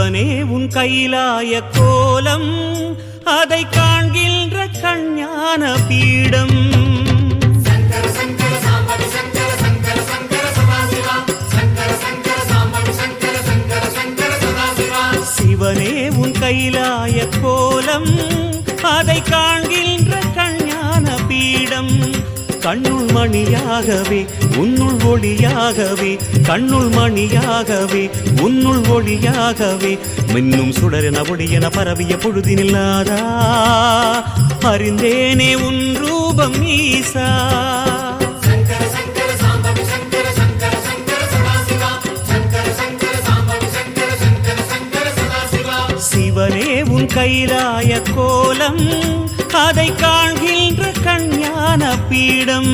சிவனே உன் கைலாய கோலம் அதை காண்கின்ற கஞ்ஞான பீடம் சிவனே உன் கைலாய கோலம் அதை காண்கின்ற கஞ்ஞான பீடம் கண்ணுள் மணியாகவே உன்னுள் ஒளியாகவே கண்ணுள் மணியாகவே உன்னுள் ஒளியாகவே மின்னும் சுடரென ஒளியென பரவிய பொழுதினில்லாதா அறிந்தேனே உன் ரூபம் ஈசா சிவனே உன் கைலாய கோலம் அதை காண்கின்ற கஞ்ஞான பீடம்